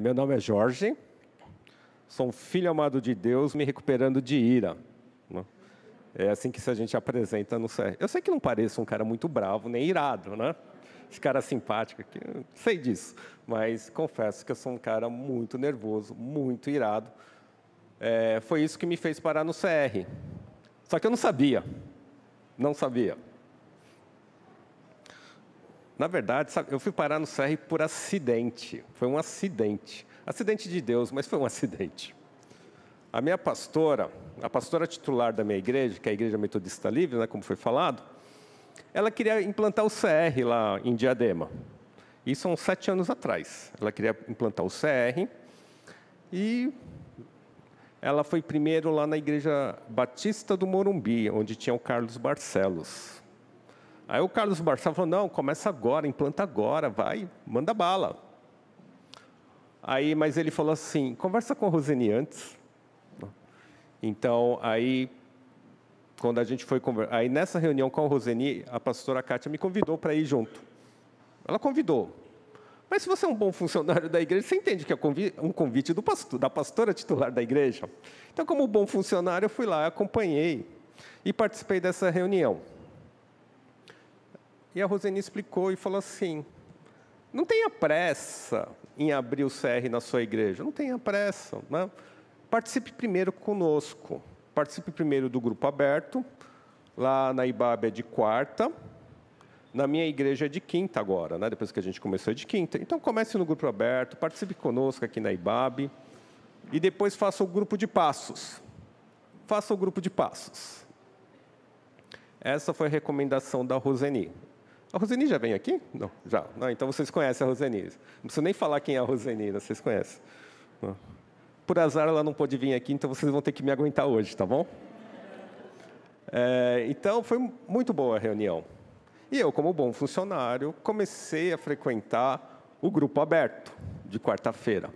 Meu nome é Jorge, sou um filho amado de Deus me recuperando de ira. Né? É assim que a gente apresenta no CR. Eu sei que não pareço um cara muito bravo, nem irado, né? Esse cara simpático aqui, eu sei disso. Mas confesso que eu sou um cara muito nervoso, muito irado. Foi isso que me fez parar no CR. Só que eu não sabia. Não sabia. Na verdade, sabe, eu fui parar no CR por acidente. Foi um acidente. Acidente de Deus, mas foi um acidente. A minha pastora, a pastora titular da minha igreja, que é a Igreja Metodista Livre, né, como foi falado, ela queria implantar o CR lá em Diadema. Isso há uns 7 anos atrás. Ela queria implantar o CR e ela foi primeiro lá na Igreja Batista do Morumbi, onde tinha o Carlos Barcelos. Aí o Carlos Barcelos falou, não, começa agora, implanta agora, vai, manda bala. Mas ele falou assim, conversa com a Roseni antes. Então, quando a gente foi conversar, aí nessa reunião com a Roseni, a pastora Kátia me convidou para ir junto. Ela convidou. Mas se você é um bom funcionário da igreja, você entende que é um convite da pastora titular da igreja. Então, como bom funcionário, eu fui lá, acompanhei e participei dessa reunião. E a Roseni explicou e falou assim, não tenha pressa em abrir o CR na sua igreja, não tenha pressa, né? Participe primeiro conosco, participe primeiro do grupo aberto, lá na IBAB é de quarta, na minha igreja é de quinta agora, né? Depois que a gente começou é de quinta. Então comece no grupo aberto, participe conosco aqui na IBAB, e depois faça o grupo de passos. Faça o grupo de passos. Essa foi a recomendação da Roseni. A Roseni já vem aqui? Não, já. Não, então vocês conhecem a Roseni. Não preciso nem falar quem é a Roseni, vocês conhecem. Por azar, ela não pôde vir aqui, então vocês vão ter que me aguentar hoje, tá bom? Então, foi muito boa a reunião. E eu, como bom funcionário, comecei a frequentar o grupo aberto, de quarta-feira.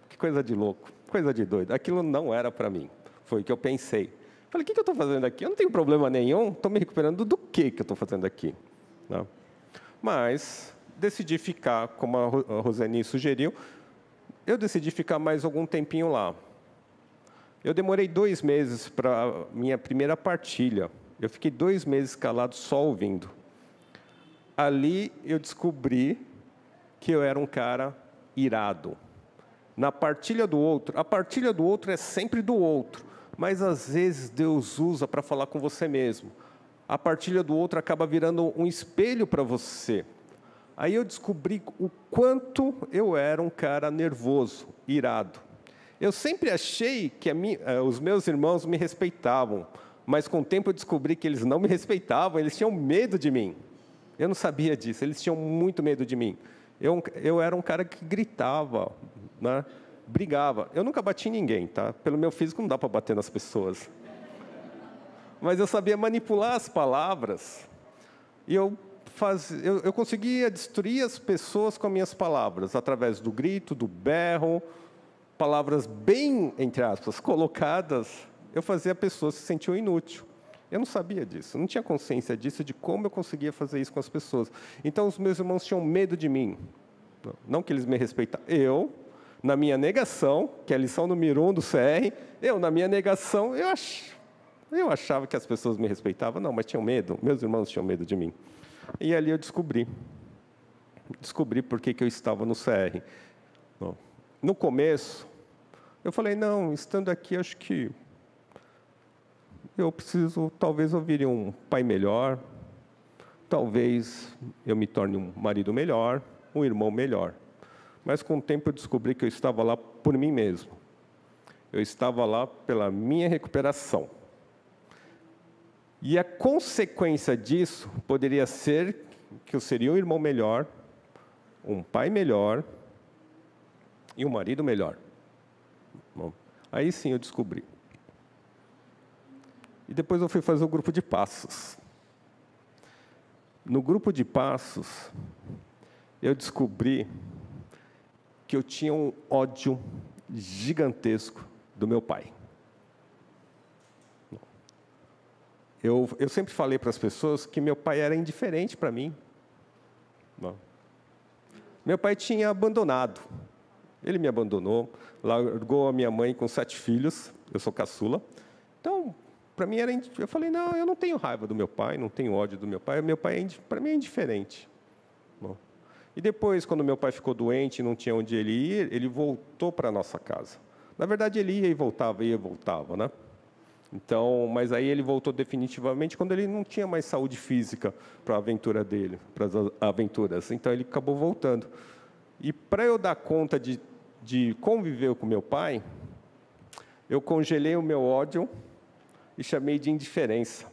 Que coisa de louco, coisa de doido. Aquilo não era para mim. Foi o que eu pensei. Falei, o que eu estou fazendo aqui? Eu não tenho problema nenhum, estou me recuperando do que eu estou fazendo aqui? Não. Mas decidi ficar, como a Roseni sugeriu, eu decidi ficar mais algum tempinho lá. Eu demorei 2 meses para a minha primeira partilha. Eu fiquei 2 meses calado só ouvindo. Ali eu descobri que eu era um cara irado. Na partilha do outro, a partilha do outro é sempre do outro. Mas, às vezes, Deus usa para falar com você mesmo. A partilha do outro acaba virando um espelho para você. Aí eu descobri o quanto eu era um cara nervoso, irado. Eu sempre achei que os meus irmãos me respeitavam, mas com o tempo eu descobri que eles não me respeitavam, eles tinham medo de mim. Eu não sabia disso, eles tinham muito medo de mim. Eu era um cara que gritava, né? Brigava. Eu nunca bati em ninguém, tá? Pelo meu físico não dá para bater nas pessoas. Mas eu sabia manipular as palavras. E eu conseguia destruir as pessoas com as minhas palavras, através do grito, do berro, palavras bem, entre aspas, colocadas. Eu fazia a pessoa se sentir inútil. Eu não sabia disso, não tinha consciência disso, de como eu conseguia fazer isso com as pessoas. Então, os meus irmãos tinham medo de mim. Não que eles me respeitavam. Na minha negação, que é a lição número 1 do CR, na minha negação, eu achava que as pessoas me respeitavam. Não, mas tinham medo, meus irmãos tinham medo de mim. E ali eu descobri por que eu estava no CR. No começo, eu falei, não, estando aqui, acho que eu preciso, talvez eu vire um pai melhor, talvez eu me torne um marido melhor, um irmão melhor. Mas com o tempo eu descobri que eu estava lá por mim mesmo. Eu estava lá pela minha recuperação. E a consequência disso poderia ser que eu seria um irmão melhor, um pai melhor e um marido melhor. Bom, aí sim eu descobri. E depois eu fui fazer o grupo de passos. No grupo de passos, eu descobri que eu tinha um ódio gigantesco do meu pai. Eu sempre falei para as pessoas que meu pai era indiferente para mim. Meu pai tinha abandonado. Ele me abandonou, largou a minha mãe com 7 filhos, eu sou caçula. Então, para mim eu falei, não, eu não tenho raiva do meu pai, não tenho ódio do meu pai para mim é indiferente. Bom, e depois, quando meu pai ficou doente, não tinha onde ele ir, ele voltou para a nossa casa. Na verdade, ele ia e voltava, né? Então, mas aí ele voltou definitivamente quando ele não tinha mais saúde física para a aventura dele, para as aventuras. Então, ele acabou voltando. E para eu dar conta de conviver com meu pai, eu congelei o meu ódio e chamei de indiferença.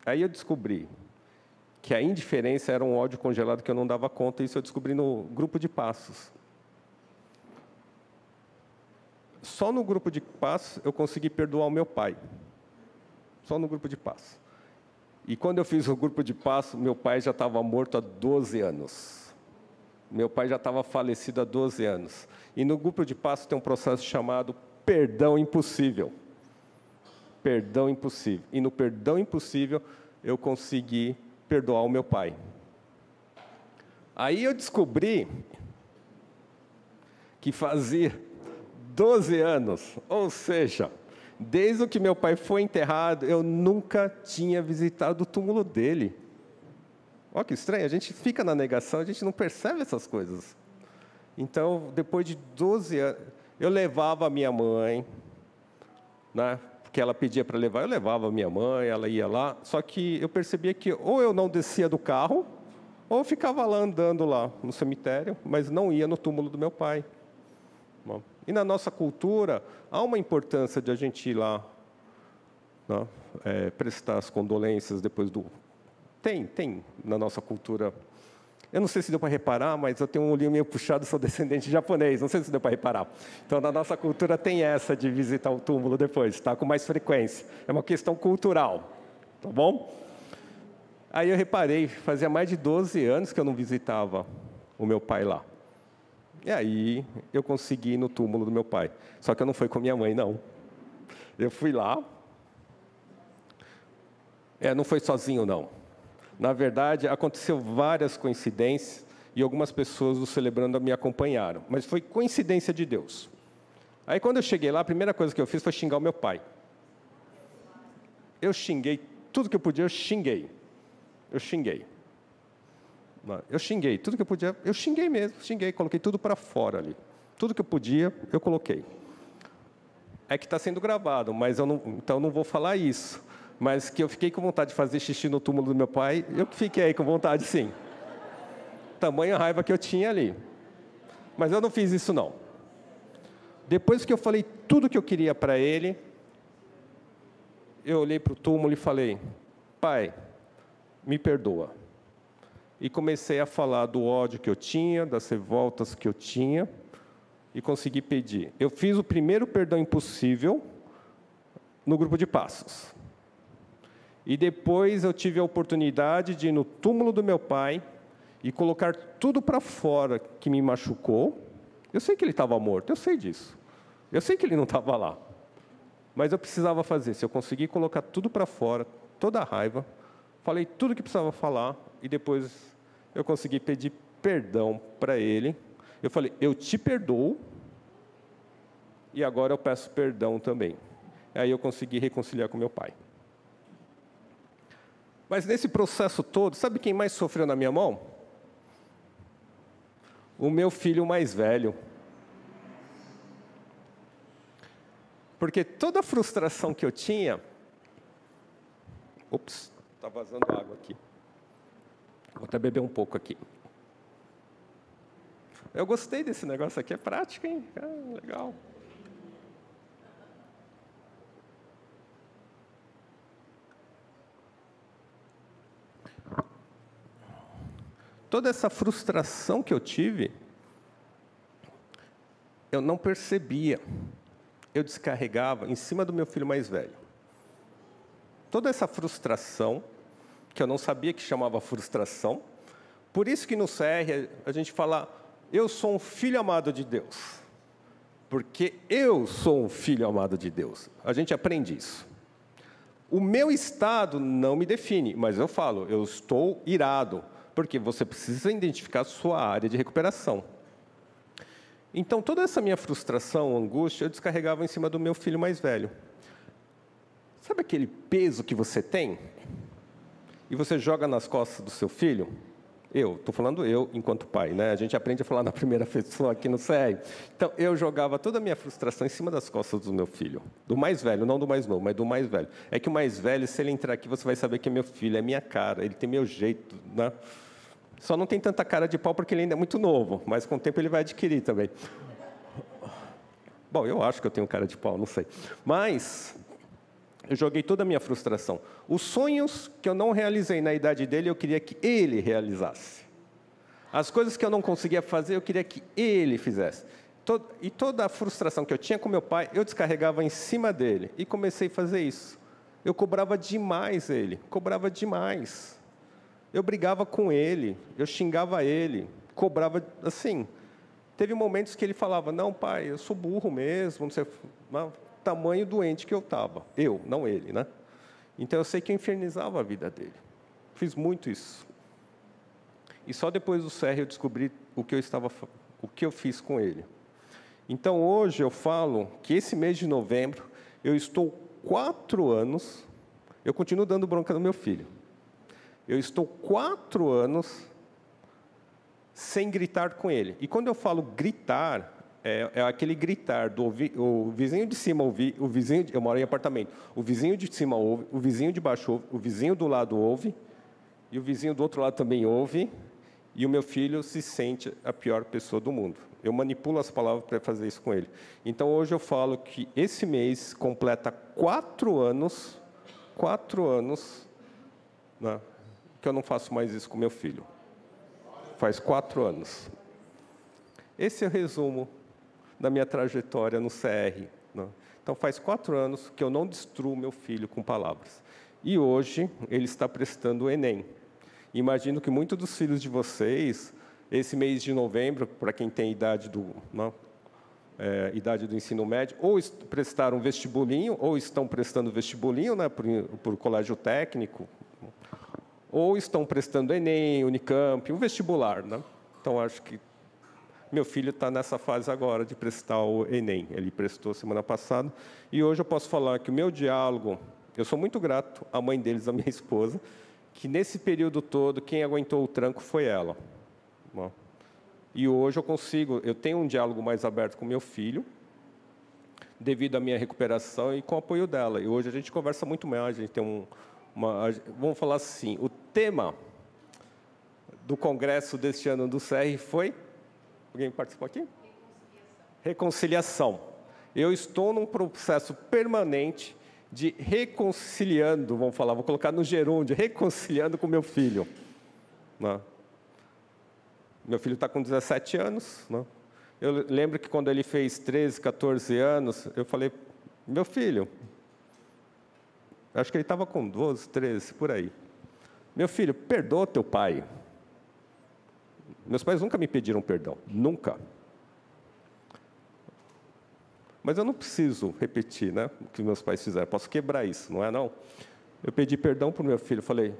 Aí eu descobri que a indiferença era um ódio congelado que eu não dava conta, e isso eu descobri no grupo de passos. Só no grupo de passos eu consegui perdoar o meu pai. Só no grupo de passos. E quando eu fiz o grupo de passos, meu pai já estava morto há 12 anos. Meu pai já estava falecido há 12 anos. E no grupo de passos tem um processo chamado perdão impossível. Perdão impossível. E no perdão impossível eu consegui perdoar o meu pai. Aí eu descobri que fazia 12 anos, ou seja, desde que meu pai foi enterrado, eu nunca tinha visitado o túmulo dele. Olha que estranho, a gente fica na negação, a gente não percebe essas coisas. Então, depois de 12 anos, eu levava a minha mãe, né? Que ela pedia para levar, eu levava a minha mãe, ela ia lá, só que eu percebia que ou eu não descia do carro, ou eu ficava lá andando lá no cemitério, mas não ia no túmulo do meu pai. Bom, e na nossa cultura, há uma importância de a gente ir lá, né, prestar as condolências depois do... Tem na nossa cultura... Eu não sei se deu para reparar, mas eu tenho um olhinho meio puxado, sou descendente de japonês, não sei se deu para reparar. Então, na nossa cultura tem essa de visitar o túmulo depois, tá? Com mais frequência. É uma questão cultural, tá bom? Aí eu reparei, fazia mais de 12 anos que eu não visitava o meu pai lá. E aí eu consegui ir no túmulo do meu pai. Só que eu não fui com a minha mãe, não. Eu fui lá. Não foi sozinho, não. Na verdade, aconteceu várias coincidências e algumas pessoas do Celebrando me acompanharam. Mas foi coincidência de Deus. Aí, quando eu cheguei lá, a primeira coisa que eu fiz foi xingar o meu pai. Eu xinguei tudo que eu podia, eu xinguei. Eu xinguei tudo que eu podia, eu xinguei mesmo, coloquei tudo para fora ali. Tudo que eu podia, eu coloquei. É que está sendo gravado, mas então não vou falar isso. Mas que eu fiquei com vontade de fazer xixi no túmulo do meu pai, eu fiquei com vontade, sim. Tamanha raiva que eu tinha ali. Mas eu não fiz isso, não. Depois que eu falei tudo que eu queria para ele, eu olhei para o túmulo e falei, pai, me perdoa. E comecei a falar do ódio que eu tinha, das revoltas que eu tinha, e consegui pedir. Eu fiz o primeiro perdão impossível no grupo de passos. E depois eu tive a oportunidade de ir no túmulo do meu pai e colocar tudo para fora que me machucou. Eu sei que ele estava morto, eu sei disso. Eu sei que ele não estava lá. Mas eu precisava fazer. Se eu conseguir colocar tudo para fora, toda a raiva, falei tudo que precisava falar e depois eu consegui pedir perdão para ele. Eu falei, eu te perdoo e agora eu peço perdão também. Aí eu consegui reconciliar com meu pai. Mas nesse processo todo, sabe quem mais sofreu na minha mão? O meu filho mais velho. Porque toda a frustração que eu tinha... Ops, está vazando água aqui. Vou até beber um pouco aqui. Eu gostei desse negócio aqui, é prático, hein? Legal. Toda essa frustração que eu tive, eu não percebia. Eu descarregava em cima do meu filho mais velho. Toda essa frustração, que eu não sabia que chamava frustração, por isso que no CR a gente fala, eu sou um filho amado de Deus. Porque eu sou um filho amado de Deus. A gente aprende isso. O meu estado não me define, mas eu falo, eu estou irado. Porque você precisa identificar a sua área de recuperação. Então, toda essa minha frustração, angústia, eu descarregava em cima do meu filho mais velho. Sabe aquele peso que você tem? E você joga nas costas do seu filho? Estou falando eu enquanto pai, né? A gente aprende a falar na primeira pessoa aqui no CR. Então, eu jogava toda a minha frustração em cima das costas do meu filho. Do mais velho, não do mais novo, mas do mais velho. É que o mais velho, se ele entrar aqui, você vai saber que é meu filho, é minha cara, ele tem meu jeito, né? Só não tem tanta cara de pau porque ele ainda é muito novo, mas com o tempo ele vai adquirir também. Bom, eu acho que eu tenho cara de pau, não sei. Mas eu joguei toda a minha frustração. Os sonhos que eu não realizei na idade dele, eu queria que ele realizasse. As coisas que eu não conseguia fazer, eu queria que ele fizesse. E toda a frustração que eu tinha com meu pai, eu descarregava em cima dele. E comecei a fazer isso. Eu cobrava demais ele, cobrava demais. Eu brigava com ele, eu xingava ele, cobrava assim. Teve momentos que ele falava, não, pai, eu sou burro mesmo, não sei, tamanho doente que eu estava. Eu, não ele, né? Então, eu sei que eu infernizava a vida dele. Fiz muito isso. E só depois do CR eu descobri o que eu fiz com ele. Então, hoje eu falo que esse mês de novembro, eu estou 4 anos, eu continuo dando bronca no meu filho. Eu estou 4 anos sem gritar com ele. E quando eu falo gritar, é aquele gritar do o vizinho de cima ouve, eu moro em apartamento, o vizinho de cima ouve, o vizinho de baixo ouve, o vizinho do lado ouve, e o vizinho do outro lado também ouve, e o meu filho se sente a pior pessoa do mundo. Eu manipulo as palavras para fazer isso com ele. Então, hoje eu falo que esse mês completa 4 anos, né, que eu não faço mais isso com meu filho. Faz 4 anos. Esse é o resumo da minha trajetória no CR. Né? Então, faz 4 anos que eu não destruo meu filho com palavras. E hoje, ele está prestando o Enem. Imagino que muitos dos filhos de vocês, esse mês de novembro, para quem tem idade do ensino médio, ou prestaram vestibulinho, ou estão prestando vestibulinho, né, por colégio técnico, ou estão prestando Enem, Unicamp, um vestibular. Né? Então, acho que meu filho está nessa fase agora de prestar o Enem. Ele prestou semana passada. E hoje eu posso falar que o meu diálogo, eu sou muito grato à mãe deles, à minha esposa, que nesse período todo, quem aguentou o tranco foi ela. E hoje eu tenho um diálogo mais aberto com meu filho, devido à minha recuperação e com o apoio dela. E hoje a gente conversa muito mais, a gente tem vamos falar assim, o tema do congresso deste ano do CR foi... Alguém participou aqui? Reconciliação. Eu estou num processo permanente de reconciliando, vou colocar no gerúndio, reconciliando com meu filho. Né? Meu filho está com 17 anos. Né? Eu lembro que quando ele fez 13, 14 anos, eu falei, meu filho, acho que ele estava com 12, 13, por aí. Meu filho, perdoa teu pai. Meus pais nunca me pediram perdão, nunca. Mas eu não preciso repetir, né, o que meus pais fizeram, posso quebrar isso, não é não? Eu pedi perdão para o meu filho, falei,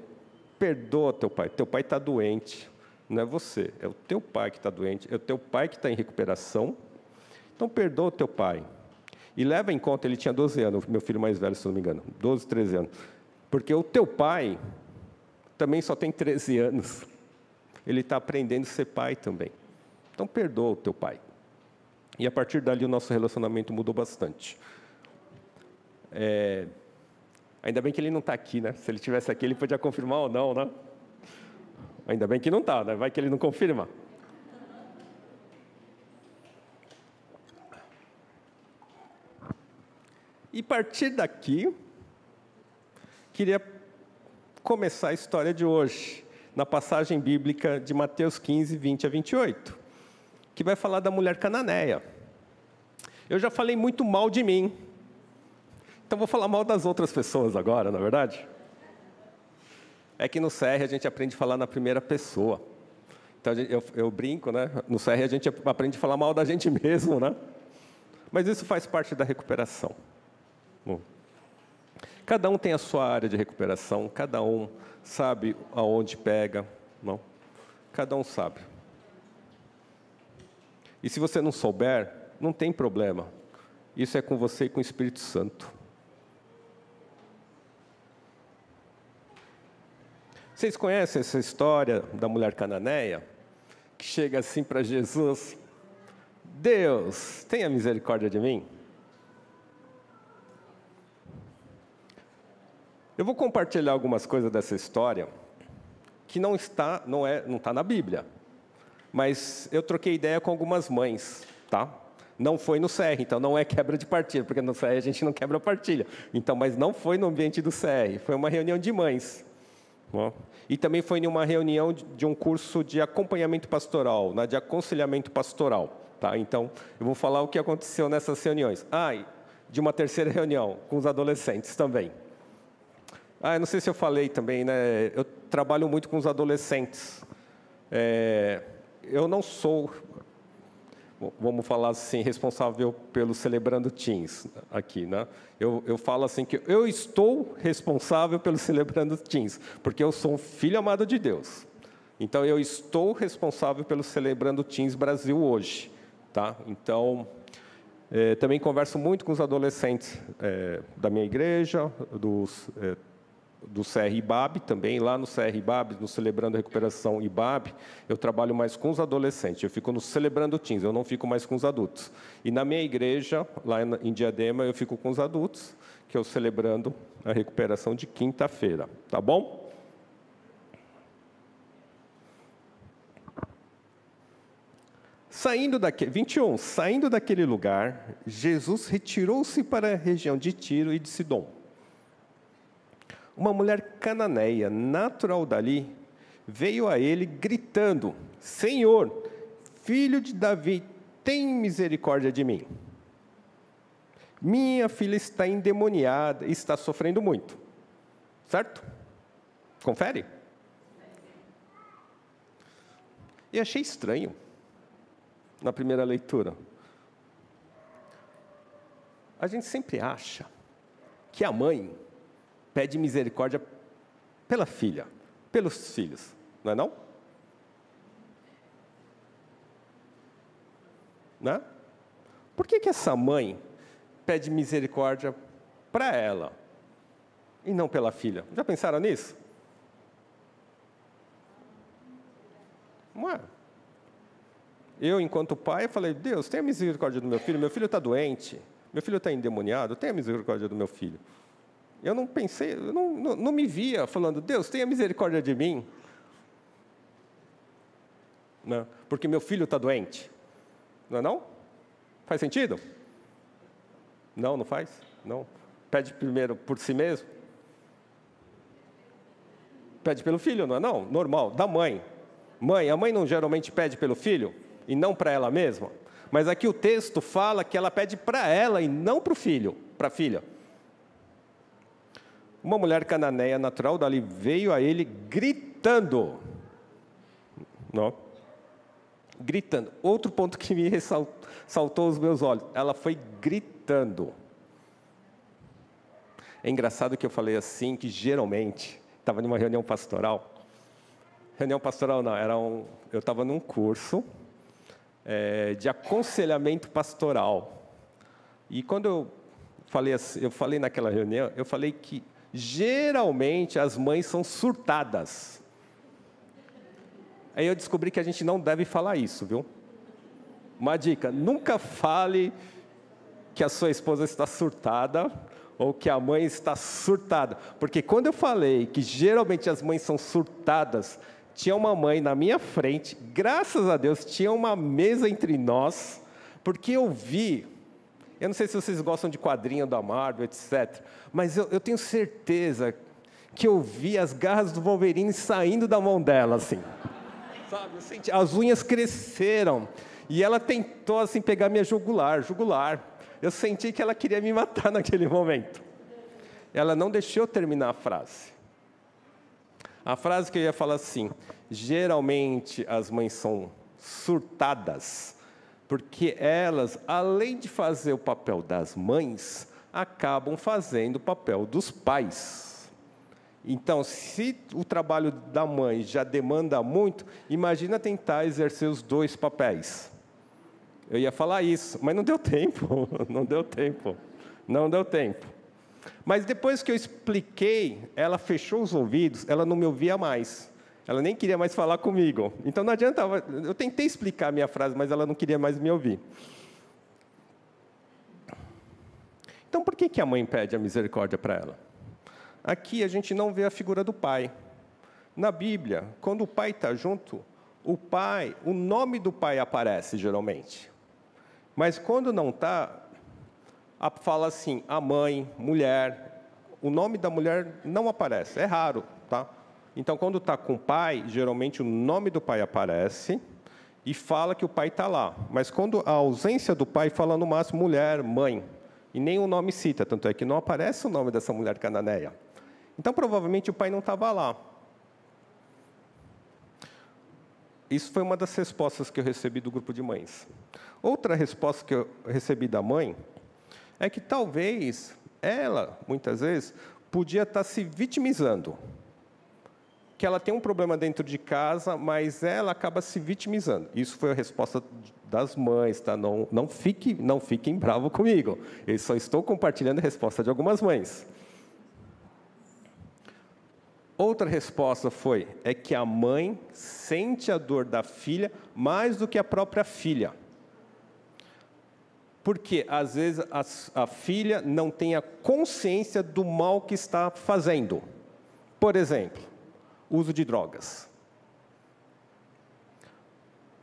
perdoa teu pai está doente, não é você, é o teu pai que está doente, é o teu pai que está em recuperação, então perdoa o teu pai. E leva em conta, ele tinha 12 anos, meu filho mais velho, se não me engano, 12, 13 anos, porque o teu pai também só tem 13 anos, ele está aprendendo a ser pai também. Então, perdoa o teu pai. E, a partir dali, o nosso relacionamento mudou bastante. Ainda bem que ele não está aqui, né? Se ele estivesse aqui, ele podia confirmar ou não, né? Ainda bem que não está, né? Vai que ele não confirma. E, a partir daqui, queria começar a história de hoje, na passagem bíblica de Mateus 15, 20 a 28, que vai falar da mulher cananeia. Eu já falei muito mal de mim, então vou falar mal das outras pessoas agora, não é verdade? É que no CR a gente aprende a falar na primeira pessoa. Então eu brinco, né? No CR a gente aprende a falar mal da gente mesmo, né? Mas isso faz parte da recuperação. Bom, cada um tem a sua área de recuperação, cada um sabe aonde pega, não? Cada um sabe. E se você não souber, não tem problema. Isso é com você e com o Espírito Santo. Vocês conhecem essa história da mulher cananeia? Que chega assim para Jesus: Deus, tenha misericórdia de mim. Eu vou compartilhar algumas coisas dessa história que não está na Bíblia, mas eu troquei ideia com algumas mães, tá? Não foi no CR, então não é quebra de partilha, porque no CR a gente não quebra partilha. Então, mas não foi no ambiente do CR, foi uma reunião de mães. E também foi em uma reunião de um curso de acompanhamento pastoral, de aconselhamento pastoral. Tá? Então, eu vou falar o que aconteceu nessas reuniões. De uma terceira reunião, com os adolescentes também. Eu não sei se eu falei também, né? Eu trabalho muito com os adolescentes. Eu não sou, vamos falar assim, responsável pelo Celebrando Teens aqui, né? Eu falo assim que eu estou responsável pelo Celebrando Teens, porque eu sou um filho amado de Deus. Então, eu estou responsável pelo Celebrando Teens Brasil hoje, tá? Então, também converso muito com os adolescentes da minha igreja, do CR IBAB também, lá no CR IBAB, no Celebrando Recuperação IBAB, eu trabalho mais com os adolescentes, eu fico no Celebrando Teens, eu não fico mais com os adultos. E na minha igreja, lá em Diadema, eu fico com os adultos, que eu Celebrando a Recuperação de quinta-feira, tá bom? Saindo daquele lugar, Jesus retirou-se para a região de Tiro e de Sidom. Uma mulher cananeia, natural dali, veio a ele gritando: Senhor, filho de Davi, tem misericórdia de mim. Minha filha está endemoniada e está sofrendo muito. Certo? Confere? E achei estranho, na primeira leitura. A gente sempre acha que a mãe pede misericórdia pela filha, pelos filhos, não é não? Né? Por que essa mãe pede misericórdia para ela e não pela filha? Já pensaram nisso? Não é? Eu, enquanto pai, falei: Deus, tenha misericórdia do meu filho está doente, meu filho está endemoniado, tenha misericórdia do meu filho. Eu não pensei, eu não me via falando: Deus, tenha misericórdia de mim. Não, porque meu filho está doente. Não é não? Faz sentido? Não faz? Não. Pede primeiro por si mesmo? Pede pelo filho, não é não? Normal, da mãe. A mãe não geralmente pede pelo filho e não para ela mesma? Mas aqui o texto fala que ela pede para ela e não para o filho, para a filha. Uma mulher cananeia natural dali veio a ele gritando. Não. Gritando. Outro ponto que me saltou os meus olhos. Ela foi gritando. É engraçado que eu falei assim, que geralmente, estava numa reunião pastoral. Reunião pastoral não, eu estava num curso de aconselhamento pastoral. E quando eu falei naquela reunião, eu falei que geralmente as mães são surtadas. Aí eu descobri que a gente não deve falar isso, viu? Uma dica: nunca fale que a sua esposa está surtada ou que a mãe está surtada. Porque quando eu falei que geralmente as mães são surtadas, tinha uma mãe na minha frente, graças a Deus, tinha uma mesa entre nós, porque eu não sei se vocês gostam de quadrinho da Marvel, etc., mas eu tenho certeza que eu vi as garras do Wolverine saindo da mão dela, assim. Sabe, eu senti, as unhas cresceram, e ela tentou, assim, pegar minha jugular. Eu senti que ela queria me matar naquele momento. Ela não deixou eu terminar a frase. A frase que eu ia falar assim: geralmente as mães são surtadas, porque elas, além de fazer o papel das mães, acabam fazendo o papel dos pais. Então, se o trabalho da mãe já demanda muito, imagina tentar exercer os dois papéis. Eu ia falar isso, mas não deu tempo, não deu tempo, não deu tempo. Mas depois que eu expliquei, ela fechou os ouvidos, ela não me ouvia mais. Ela nem queria mais falar comigo. Então não adiantava, eu tentei explicar a minha frase, mas ela não queria mais me ouvir. Então por que a mãe pede a misericórdia para ela? Aqui a gente não vê a figura do pai. Na Bíblia, quando o pai está junto, o nome do pai aparece geralmente. Mas quando não está, fala assim, a mãe, mulher. O nome da mulher não aparece, é raro, tá? Então, quando está com o pai, geralmente o nome do pai aparece e fala que o pai está lá. Mas quando a ausência do pai, fala no máximo mulher, mãe. E nem o nome cita, tanto é que não aparece o nome dessa mulher cananeia. Então, provavelmente, o pai não estava lá. Isso foi uma das respostas que eu recebi do grupo de mães. Outra resposta que eu recebi da mãe é que talvez ela, muitas vezes, podia estar se vitimizando. Que ela tem um problema dentro de casa, mas ela acaba se vitimizando. Isso foi a resposta das mães, tá? Não fiquem bravos comigo. Eu só estou compartilhando a resposta de algumas mães. Outra resposta é que a mãe sente a dor da filha mais do que a própria filha. Porque, às vezes, a filha não tem a consciência do mal que está fazendo. Por exemplo, uso de drogas.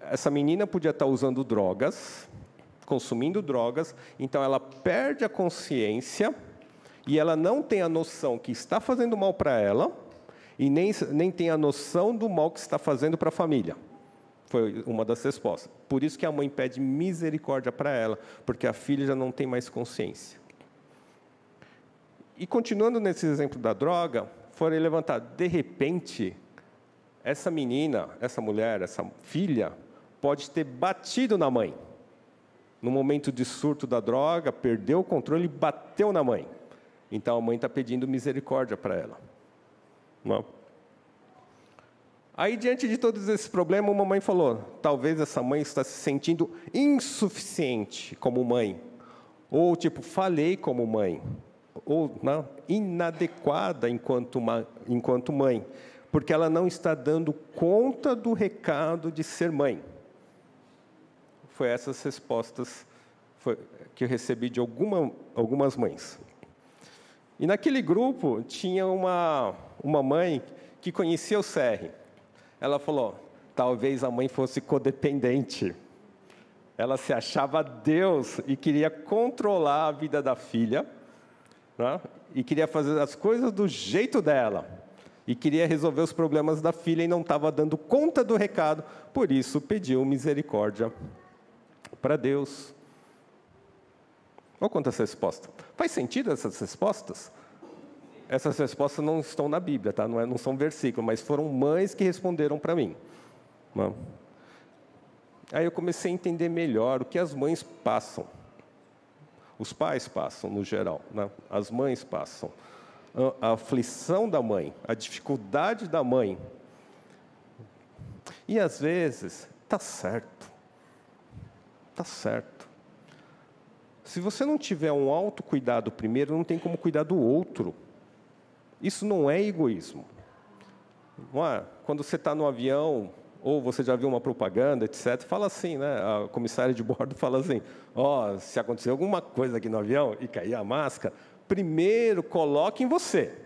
Essa menina podia estar usando drogas, consumindo drogas, então ela perde a consciência e ela não tem a noção que está fazendo mal para ela e nem tem a noção do mal que está fazendo para a família. Foi uma das respostas. Por isso que a mãe pede misericórdia para ela, porque a filha já não tem mais consciência. E continuando nesse exemplo da droga, foram levantados, de repente, essa menina, essa mulher, essa filha, pode ter batido na mãe. No momento de surto da droga, perdeu o controle e bateu na mãe. Então a mãe está pedindo misericórdia para ela. Não. Aí, diante de todos esses problemas, uma mãe falou, talvez essa mãe está se sentindo insuficiente como mãe. Ou, falhei como mãe. Ou não, inadequada enquanto mãe. Porque ela não está dando conta do recado de ser mãe. Foi essas respostas que eu recebi de algumas mães. E naquele grupo tinha uma mãe que conhecia o CR. Ela falou, talvez a mãe fosse codependente. Ela se achava Deus e queria controlar a vida da filha, né? E queria fazer as coisas do jeito dela. E queria resolver os problemas da filha e não estava dando conta do recado, por isso pediu misericórdia para Deus. Olha quantas respostas. Faz sentido essas respostas? Essas respostas não estão na Bíblia, tá? Não são versículos, mas foram mães que responderam para mim. Não. Aí eu comecei a entender melhor o que as mães passam. Os pais passam, no geral, né? As mães passam. A aflição da mãe, a dificuldade da mãe. E, às vezes, está certo. Está certo. Se você não tiver um autocuidado primeiro, não tem como cuidar do outro. Isso não é egoísmo. Não é? Quando você está no avião, ou você já viu uma propaganda, etc., fala assim, né? A comissária de bordo fala assim, se acontecer alguma coisa aqui no avião e cair a máscara, primeiro coloque em você.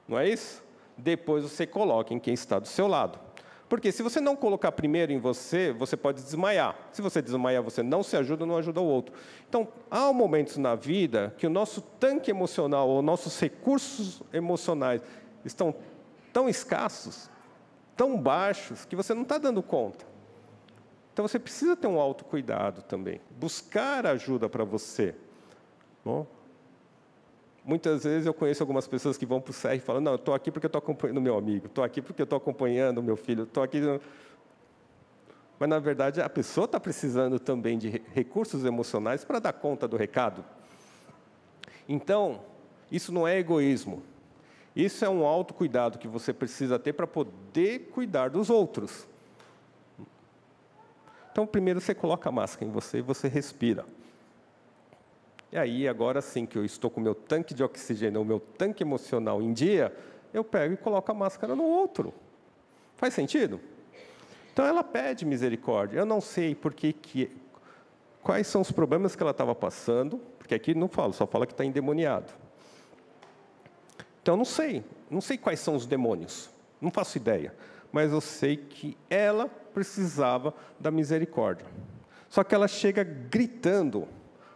Não é isso? Depois você coloca em quem está do seu lado. Porque se você não colocar primeiro em você, você pode desmaiar. Se você desmaiar, você não se ajuda, não ajuda o outro. Então, há momentos na vida que o nosso tanque emocional, ou nossos recursos emocionais estão tão escassos, tão baixos, que você não está dando conta. Então, você precisa ter um autocuidado também. Buscar ajuda para você. Bom? Muitas vezes eu conheço algumas pessoas que vão para o CR e falam, não, eu estou aqui porque eu estou acompanhando meu amigo, estou aqui porque eu estou acompanhando meu filho, estou aqui... Mas, na verdade, a pessoa está precisando também de recursos emocionais para dar conta do recado. Então, isso não é egoísmo. Isso é um autocuidado que você precisa ter para poder cuidar dos outros. Então, primeiro você coloca a máscara em você e você respira. E aí, agora sim que eu estou com o meu tanque de oxigênio, o meu tanque emocional em dia, eu pego e coloco a máscara no outro. Faz sentido? Então, ela pede misericórdia. Eu não sei quais são os problemas que ela estava passando, porque aqui não fala, só fala que está endemoniado. Então, não sei quais são os demônios, não faço ideia, mas eu sei que ela precisava da misericórdia. Só que ela chega gritando,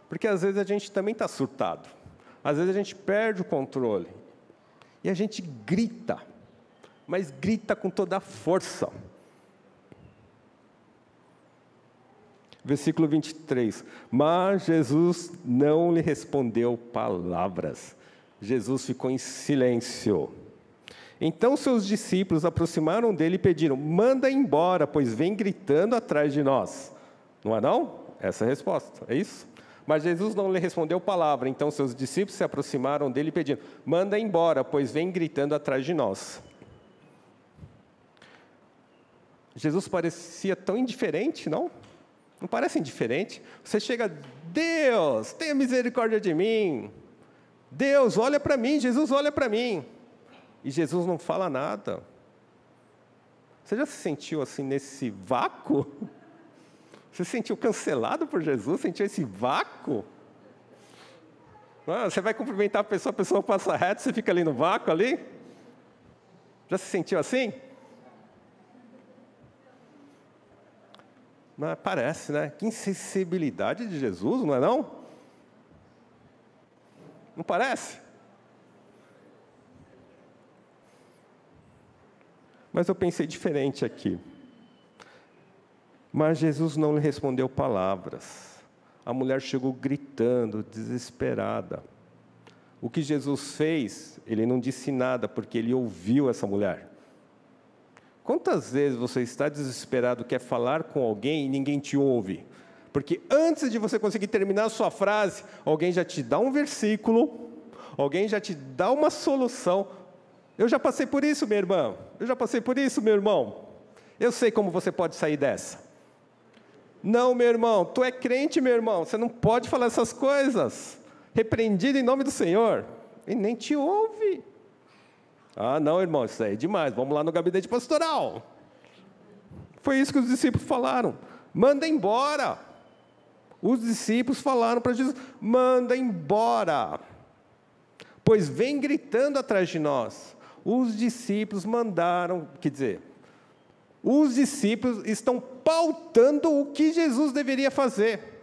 porque às vezes a gente também está surtado, às vezes a gente perde o controle, e a gente grita, mas grita com toda a força. Versículo 23, mas Jesus não lhe respondeu palavras. Jesus ficou em silêncio. Então seus discípulos aproximaram dele e pediram, manda embora, pois vem gritando atrás de nós. Não é não? Essa é a resposta, é isso? Mas Jesus não lhe respondeu palavra, então seus discípulos se aproximaram dele e pediram, manda embora, pois vem gritando atrás de nós. Jesus parecia tão indiferente, não? Não parece indiferente? Você chega, Deus, tenha misericórdia de mim. Deus, olha para mim, Jesus, olha para mim. E Jesus não fala nada. Você já se sentiu assim nesse vácuo? Você se sentiu cancelado por Jesus? Sentiu esse vácuo? Você vai cumprimentar a pessoa passa reto, você fica ali no vácuo ali? Já se sentiu assim? Não, parece, né? Que insensibilidade de Jesus, não é não? Não parece? Mas eu pensei diferente aqui. Mas Jesus não lhe respondeu palavras. A mulher chegou gritando, desesperada. O que Jesus fez, ele não disse nada, porque ele ouviu essa mulher. Quantas vezes você está desesperado, quer falar com alguém e ninguém te ouve? Porque antes de você conseguir terminar a sua frase, alguém já te dá um versículo, alguém já te dá uma solução. Eu já passei por isso, minha irmã. Eu já passei por isso, meu irmão. Eu sei como você pode sair dessa. Não, meu irmão, tu é crente, meu irmão. Você não pode falar essas coisas. Repreendido em nome do Senhor. E nem te ouve. Ah, não, irmão, isso aí é demais. Vamos lá no gabinete pastoral. Foi isso que os discípulos falaram. Manda embora. Os discípulos falaram para Jesus, manda embora, pois vem gritando atrás de nós. Os discípulos mandaram, quer dizer, os discípulos estão pautando o que Jesus deveria fazer.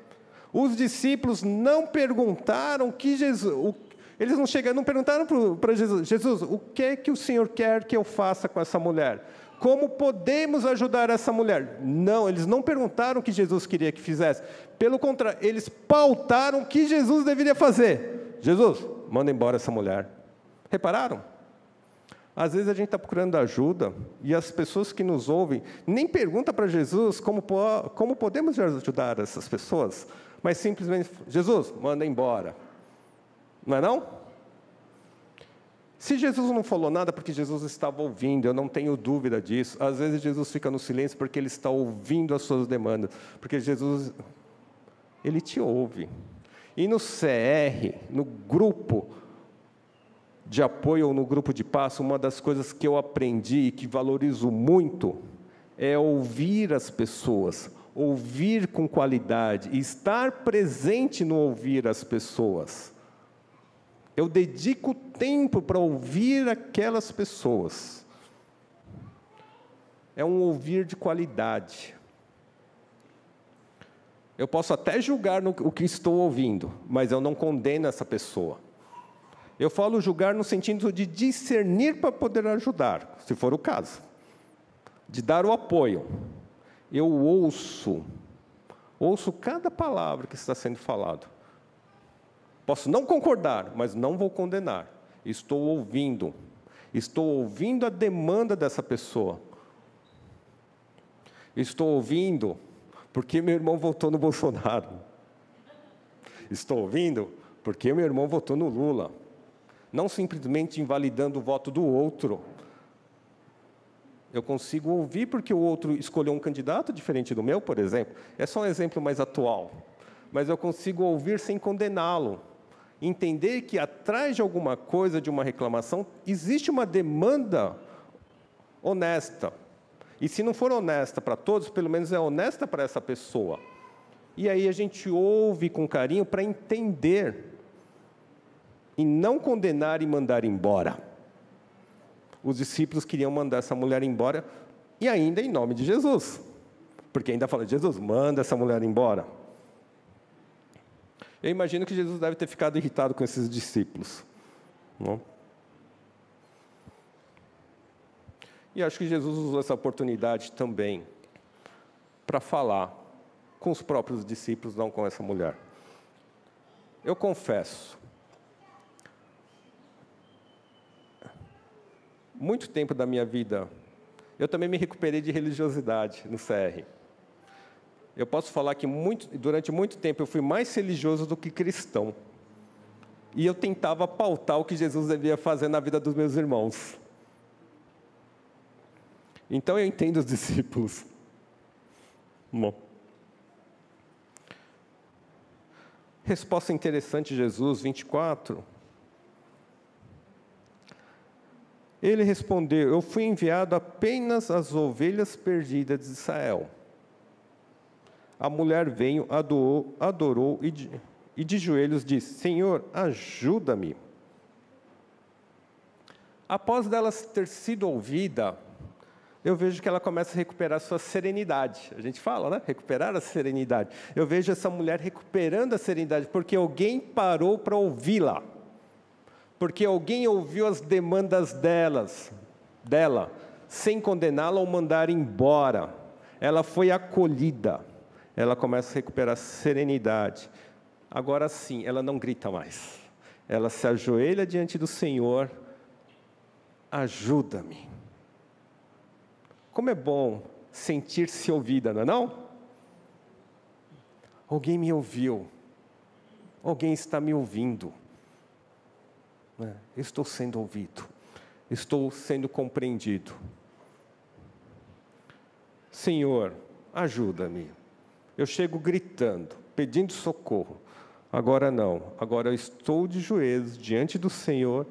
Os discípulos não perguntaram que Jesus, eles não perguntaram para Jesus, Jesus, o que é que o Senhor quer que eu faça com essa mulher? Como podemos ajudar essa mulher? Não, eles não perguntaram o que Jesus queria que fizesse. Pelo contrário, eles pautaram o que Jesus deveria fazer. Jesus, manda embora essa mulher. Repararam? Às vezes a gente está procurando ajuda e as pessoas que nos ouvem nem perguntam para Jesus como podemos ajudar essas pessoas, mas simplesmente, Jesus, manda embora. Não é não? Se Jesus não falou nada, porque Jesus estava ouvindo, eu não tenho dúvida disso. Às vezes Jesus fica no silêncio porque Ele está ouvindo as suas demandas. Porque Jesus, Ele te ouve. E no CR, no grupo de apoio ou no grupo de passo, uma das coisas que eu aprendi e que valorizo muito é ouvir as pessoas, ouvir com qualidade e estar presente no ouvir as pessoas. Eu dedico tempo para ouvir aquelas pessoas. É um ouvir de qualidade. Eu posso até julgar o que estou ouvindo, mas eu não condeno essa pessoa. Eu falo julgar no sentido de discernir para poder ajudar, se for o caso. De dar o apoio. Eu ouço cada palavra que está sendo falado. Posso não concordar, mas não vou condenar. Estou ouvindo a demanda dessa pessoa. Estou ouvindo porque meu irmão votou no Bolsonaro. Estou ouvindo porque meu irmão votou no Lula. não simplesmente invalidando o voto do outro. Eu consigo ouvir porque o outro escolheu um candidato diferente do meu, por exemplo. É só um exemplo mais atual. Mas eu consigo ouvir sem condená-lo. Entender que atrás de alguma coisa, de uma reclamação, existe uma demanda honesta. E se não for honesta para todos, pelo menos é honesta para essa pessoa. E aí a gente ouve com carinho para entender e não condenar e mandar embora. Os discípulos queriam mandar essa mulher embora, e ainda em nome de Jesus. Porque ainda fala, Jesus, manda essa mulher embora. Eu imagino que Jesus deve ter ficado irritado com esses discípulos. Não? E acho que Jesus usou essa oportunidade também para falar com os próprios discípulos, não com essa mulher. Eu confesso, muito tempo da minha vida, eu também me recuperei de religiosidade no CR. Eu posso falar que durante muito tempo eu fui mais religioso do que cristão. E eu tentava pautar o que Jesus devia fazer na vida dos meus irmãos. Então eu entendo os discípulos. Bom. Resposta interessante de Jesus, 24. Ele respondeu, eu fui enviado apenas às ovelhas perdidas de Israel. A mulher veio, adorou e de joelhos disse, Senhor, ajuda-me. Após dela ter sido ouvida, eu vejo que ela começa a recuperar sua serenidade. A gente fala, né? Recuperar a serenidade. Eu vejo essa mulher recuperando a serenidade, porque alguém parou para ouvi-la. Porque alguém ouviu as demandas dela, sem condená-la ou mandar embora. Ela foi acolhida. Ela começa a recuperar a serenidade. Agora sim, ela não grita mais. Ela se ajoelha diante do Senhor. Ajuda-me. Como é bom sentir-se ouvida, não é não? Alguém me ouviu. Alguém está me ouvindo. Estou sendo ouvido. Estou sendo compreendido. Senhor, ajuda-me. Eu chego gritando, pedindo socorro. Agora não. Agora eu estou de joelhos diante do Senhor.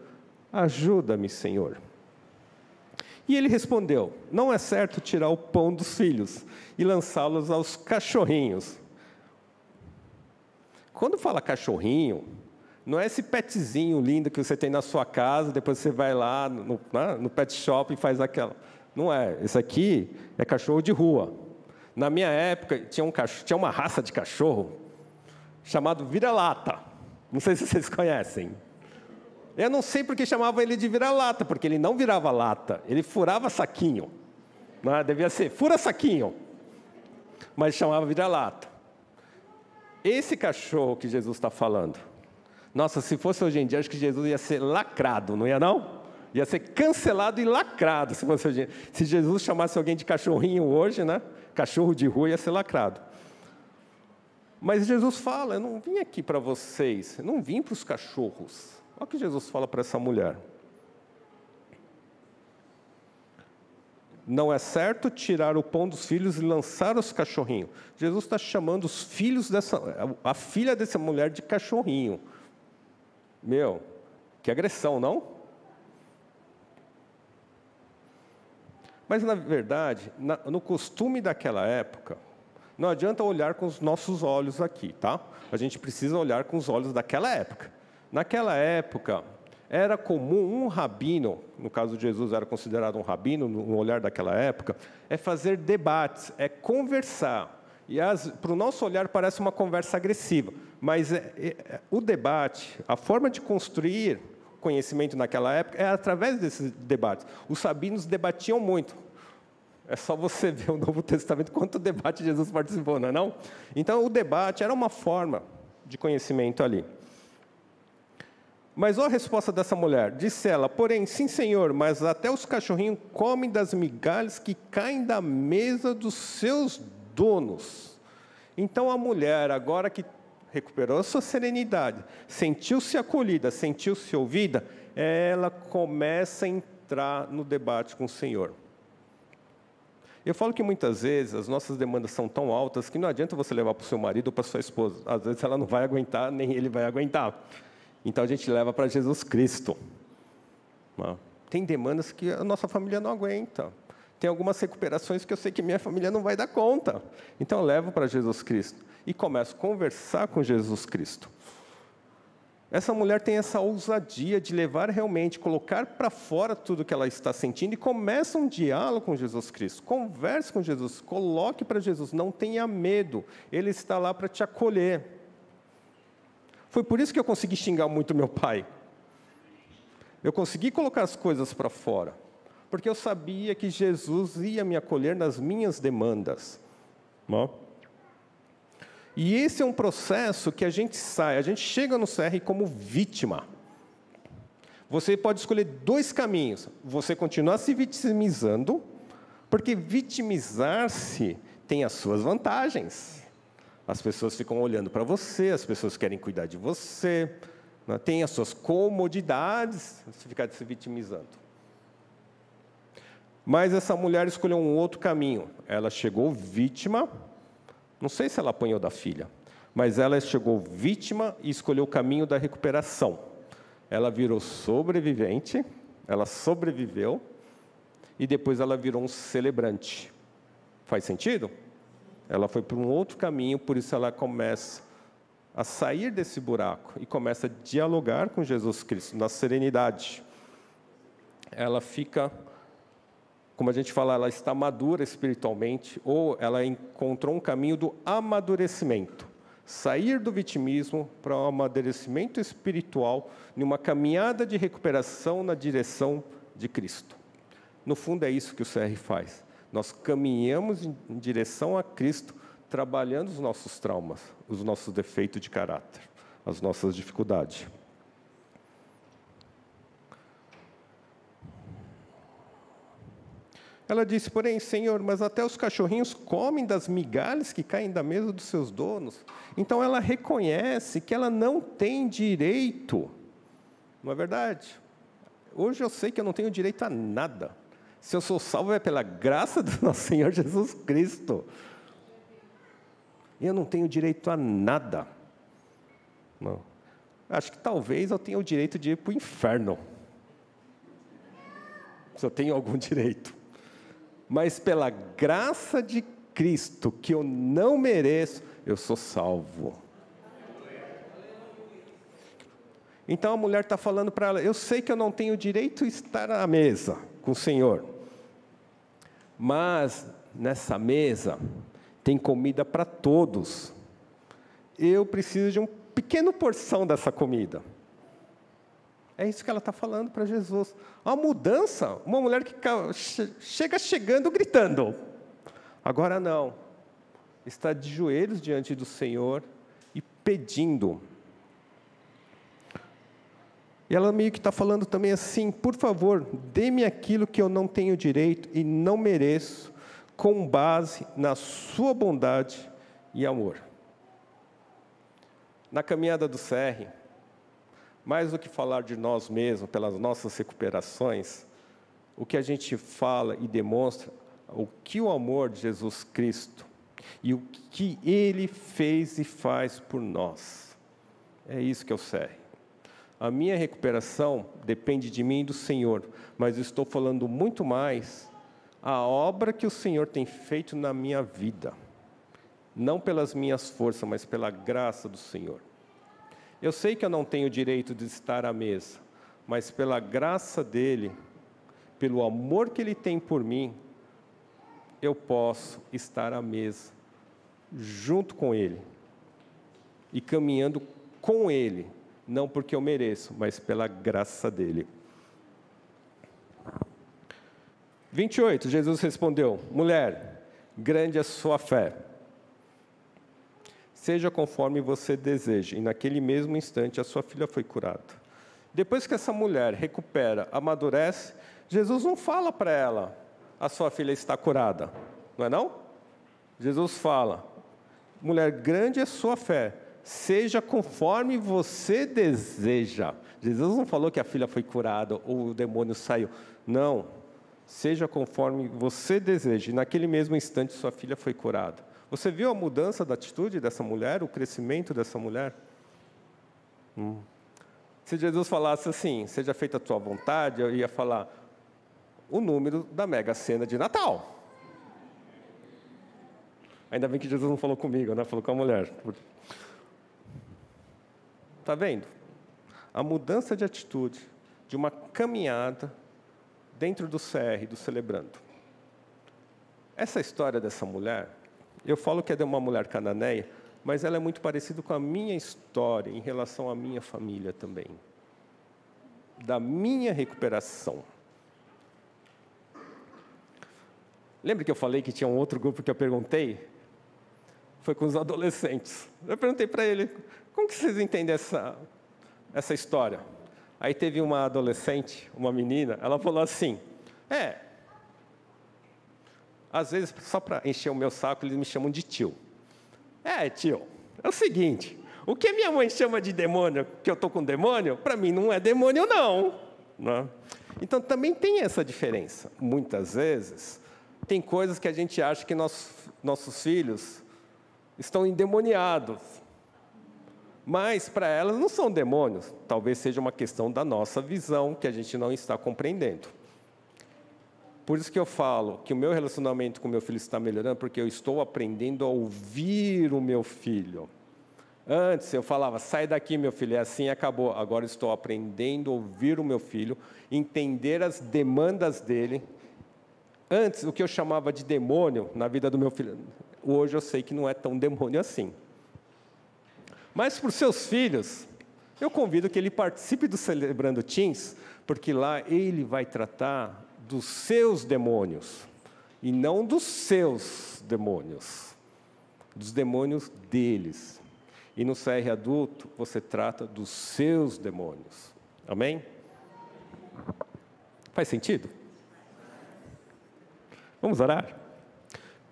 Ajuda-me, Senhor. E ele respondeu, não é certo tirar o pão dos filhos e lançá-los aos cachorrinhos. Quando fala cachorrinho, não é esse petzinho lindo que você tem na sua casa, depois você vai lá no pet shop e faz aquela. Não é. Esse aqui é cachorro de rua. Na minha época, tinha uma raça de cachorro chamado vira-lata. Não sei se vocês conhecem. Eu não sei porque chamavam ele de vira-lata, porque ele não virava lata, ele furava saquinho. Não, devia ser fura saquinho, mas chamava vira-lata. Esse cachorro que Jesus está falando, nossa, se fosse hoje em dia, acho que Jesus ia ser lacrado, não ia não? Ia ser cancelado e lacrado, se fosse hoje em dia. Se Jesus chamasse alguém de cachorrinho hoje, né? Cachorro de rua ia ser lacrado. Mas Jesus fala, eu não vim aqui para vocês, eu não vim para os cachorros. Olha o que Jesus fala para essa mulher. Não é certo tirar o pão dos filhos e lançar os cachorrinhos. Jesus está chamando os filhos a filha dessa mulher de cachorrinho. Meu, que agressão, não? Mas, na verdade, no costume daquela época, não adianta olhar com os nossos olhos aqui, tá? A gente precisa olhar com os olhos daquela época. Naquela época, era comum um rabino, no caso de Jesus era considerado um rabino, no olhar daquela época, é fazer debates, é conversar. E para o nosso olhar parece uma conversa agressiva, mas o debate, a forma de construir conhecimento naquela época é através desses debates. Os rabinos debatiam muito. É só você ver o Novo Testamento, quanto debate Jesus participou, não é não? Então, o debate era uma forma de conhecimento ali. Mas olha a resposta dessa mulher. Disse ela, porém, sim, Senhor, mas até os cachorrinhos comem das migalhas que caem da mesa dos seus donos. Então, a mulher, agora que recuperou a sua serenidade, sentiu-se acolhida, sentiu-se ouvida, ela começa a entrar no debate com o Senhor. Eu falo que muitas vezes as nossas demandas são tão altas que não adianta você levar para o seu marido ou para a sua esposa. Às vezes ela não vai aguentar, nem ele vai aguentar. Então a gente leva para Jesus Cristo. Tem demandas que a nossa família não aguenta. Tem algumas recuperações que eu sei que minha família não vai dar conta. Então eu levo para Jesus Cristo e começo a conversar com Jesus Cristo. Essa mulher tem essa ousadia de levar realmente, colocar para fora tudo que ela está sentindo e começa um diálogo com Jesus Cristo. Converse com Jesus, coloque para Jesus, não tenha medo, Ele está lá para te acolher. Foi por isso que eu consegui xingar muito meu pai. Eu consegui colocar as coisas para fora, porque eu sabia que Jesus ia me acolher nas minhas demandas. E esse é um processo que a gente chega no CR como vítima. Você pode escolher 2 caminhos. Você continuar se vitimizando, porque vitimizar-se tem as suas vantagens. As pessoas ficam olhando para você, as pessoas querem cuidar de você, tem as suas comodidades, você ficar se vitimizando. Mas essa mulher escolheu um outro caminho. Ela chegou vítima. Não sei se ela apanhou da filha, mas ela chegou vítima e escolheu o caminho da recuperação. Ela virou sobrevivente, ela sobreviveu, e depois ela virou um celebrante. Faz sentido? Ela foi para um outro caminho, por isso ela começa a sair desse buraco e começa a dialogar com Jesus Cristo, na serenidade. Ela fica... Como a gente fala, ela está madura espiritualmente, ou ela encontrou um caminho do amadurecimento. Sair do vitimismo para o amadurecimento espiritual, numa caminhada de recuperação na direção de Cristo. No fundo, é isso que o CR faz. Nós caminhamos em direção a Cristo, trabalhando os nossos traumas, os nossos defeitos de caráter, as nossas dificuldades. Ela disse, porém, Senhor, mas até os cachorrinhos comem das migalhas que caem da mesa dos seus donos. Então, ela reconhece que ela não tem direito. Não é verdade? Hoje eu sei que eu não tenho direito a nada. Se eu sou salvo é pela graça do nosso Senhor Jesus Cristo. Eu não tenho direito a nada. Não. Acho que talvez eu tenha o direito de ir para o inferno. Se eu tenho algum direito. Mas pela graça de Cristo, que eu não mereço, eu sou salvo. Então a mulher está falando para ela, eu sei que eu não tenho direito a estar à mesa com o Senhor, mas nessa mesa tem comida para todos. Eu preciso de uma pequena porção dessa comida. É isso que ela está falando para Jesus. Uma mudança, uma mulher que chega chegando, gritando. Agora não. Está de joelhos diante do Senhor e pedindo. E ela meio que está falando também assim, por favor, dê-me aquilo que eu não tenho direito e não mereço, com base na sua bondade e amor. Na caminhada do CR, mais do que falar de nós mesmos, pelas nossas recuperações, o que a gente fala e demonstra, o que o amor de Jesus Cristo e o que Ele fez e faz por nós. É isso que eu sei. A minha recuperação depende de mim e do Senhor, mas estou falando muito mais a obra que o Senhor tem feito na minha vida. Não pelas minhas forças, mas pela graça do Senhor. Eu sei que eu não tenho direito de estar à mesa, mas pela graça dEle, pelo amor que Ele tem por mim, eu posso estar à mesa, junto com Ele, e caminhando com Ele, não porque eu mereço, mas pela graça dEle. 28, Jesus respondeu, mulher, grande é a sua fé. Seja conforme você deseja. E naquele mesmo instante, a sua filha foi curada. Depois que essa mulher recupera, amadurece, Jesus não fala para ela, a sua filha está curada. Não é não? Jesus fala, mulher, grande é sua fé. seja conforme você deseja. Jesus não falou que a filha foi curada ou o demônio saiu. Não, seja conforme você deseja. E naquele mesmo instante sua filha foi curada. Você viu a mudança da atitude dessa mulher, o crescimento dessa mulher? Se Jesus falasse assim, seja feita a tua vontade, eu ia falar o número da Mega Sena de Natal. Ainda bem que Jesus não falou comigo, né? Falou com a mulher. Está vendo? A mudança de atitude, de uma caminhada dentro do CR, do Celebrando. Essa história dessa mulher, eu falo que é de uma mulher cananeia, mas ela é muito parecida com a minha história em relação à minha família também. Da minha recuperação. Lembra que eu falei que tinha um outro grupo que eu perguntei? Foi com os adolescentes. Eu perguntei para ele, como que vocês entendem essa história? Aí teve uma adolescente, uma menina, ela falou assim, às vezes, só para encher o meu saco, eles me chamam de tio. Tio, é o seguinte, o que minha mãe chama de demônio, que eu estou com demônio, para mim não é demônio não. Então também tem essa diferença. Muitas vezes, tem coisas que a gente acha que nossos filhos estão endemoniados. Mas para elas não são demônios. Talvez seja uma questão da nossa visão que a gente não está compreendendo. Por isso que eu falo que o meu relacionamento com o meu filho está melhorando, porque eu estou aprendendo a ouvir o meu filho. Antes eu falava, sai daqui meu filho, é assim e acabou. Agora eu estou aprendendo a ouvir o meu filho, entender as demandas dele. Antes, o que eu chamava de demônio na vida do meu filho, hoje eu sei que não é tão demônio assim. Mas para os seus filhos, eu convido que ele participe do Celebrando Teens, porque lá ele vai tratar dos seus demônios, e não dos seus demônios, dos demônios deles. E no CR adulto, você trata dos seus demônios. Amém? Faz sentido? Vamos orar?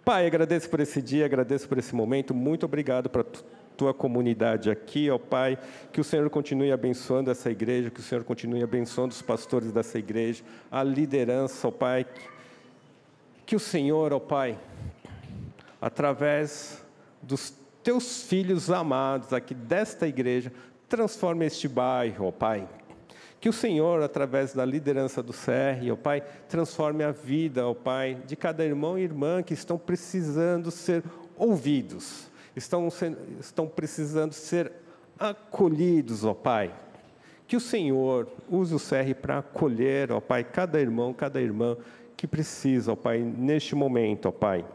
Pai, agradeço por esse dia, agradeço por esse momento, muito obrigado para tua comunidade aqui, ó Pai, que o Senhor continue abençoando essa igreja, que o Senhor continue abençoando os pastores dessa igreja, a liderança, ó Pai, que o Senhor, ó Pai, através dos teus filhos amados aqui desta igreja, transforme este bairro, ó Pai. Que o Senhor, através da liderança do CR, ó Pai, transforme a vida, ó Pai, de cada irmão e irmã que estão precisando ser ouvidos, estão precisando ser acolhidos, ó Pai. Que o Senhor use o CR para acolher, ó Pai, cada irmão, cada irmã que precisa, ó Pai, neste momento, ó Pai.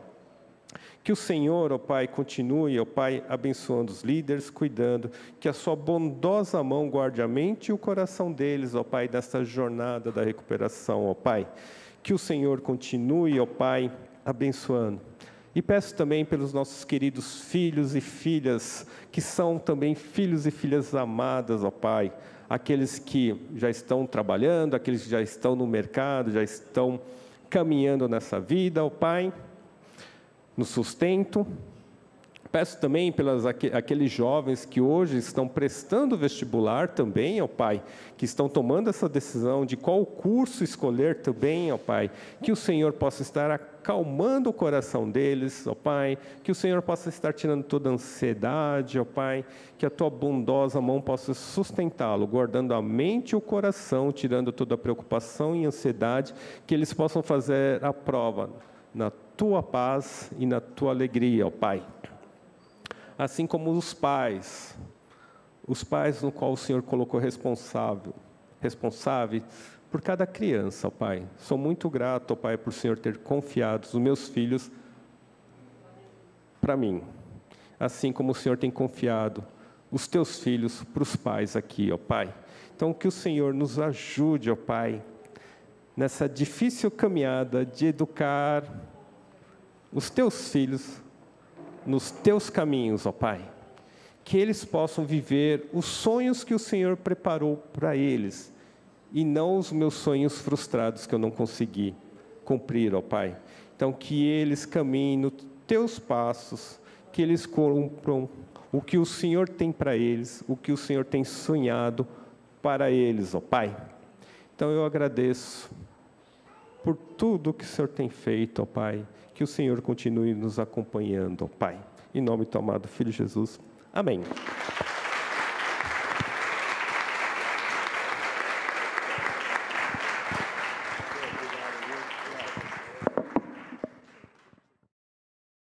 Que o Senhor, ó Pai, continue, ó Pai, abençoando os líderes, cuidando, que a sua bondosa mão guarde a mente e o coração deles, ó Pai, nesta jornada da recuperação, ó Pai. Que o Senhor continue, ó Pai, abençoando. E peço também pelos nossos queridos filhos e filhas, que são também filhos e filhas amadas, ó Pai. Aqueles que já estão trabalhando, aqueles que já estão no mercado, já estão caminhando nessa vida, ó Pai, no sustento. Peço também pelos aqueles jovens que hoje estão prestando vestibular também, ó Pai, que estão tomando essa decisão de qual curso escolher também, ó Pai, que o Senhor possa estar acalmando o coração deles, ó Pai, que o Senhor possa estar tirando toda a ansiedade, ó Pai, que a Tua bondosa mão possa sustentá-lo, guardando a mente e o coração, tirando toda a preocupação e ansiedade, que eles possam fazer a prova na Tua paz e na Tua alegria, ó Pai. Assim como os pais no qual o Senhor colocou responsável por cada criança, ó Pai. Sou muito grato, ó Pai, por o Senhor ter confiado os meus filhos para mim. Assim como o Senhor tem confiado os teus filhos para os pais aqui, ó Pai. Então, que o Senhor nos ajude, ó Pai, nessa difícil caminhada de educar os teus filhos nos teus caminhos, ó Pai, que eles possam viver os sonhos que o Senhor preparou para eles, e não os meus sonhos frustrados que eu não consegui cumprir, ó Pai. Então, que eles caminhem nos teus passos, que eles cumpram o que o Senhor tem para eles, o que o Senhor tem sonhado para eles, ó Pai. Então eu agradeço por tudo que o Senhor tem feito, ó Pai. Que o Senhor continue nos acompanhando, ó Pai. Em nome do teu amado Filho Jesus. Amém.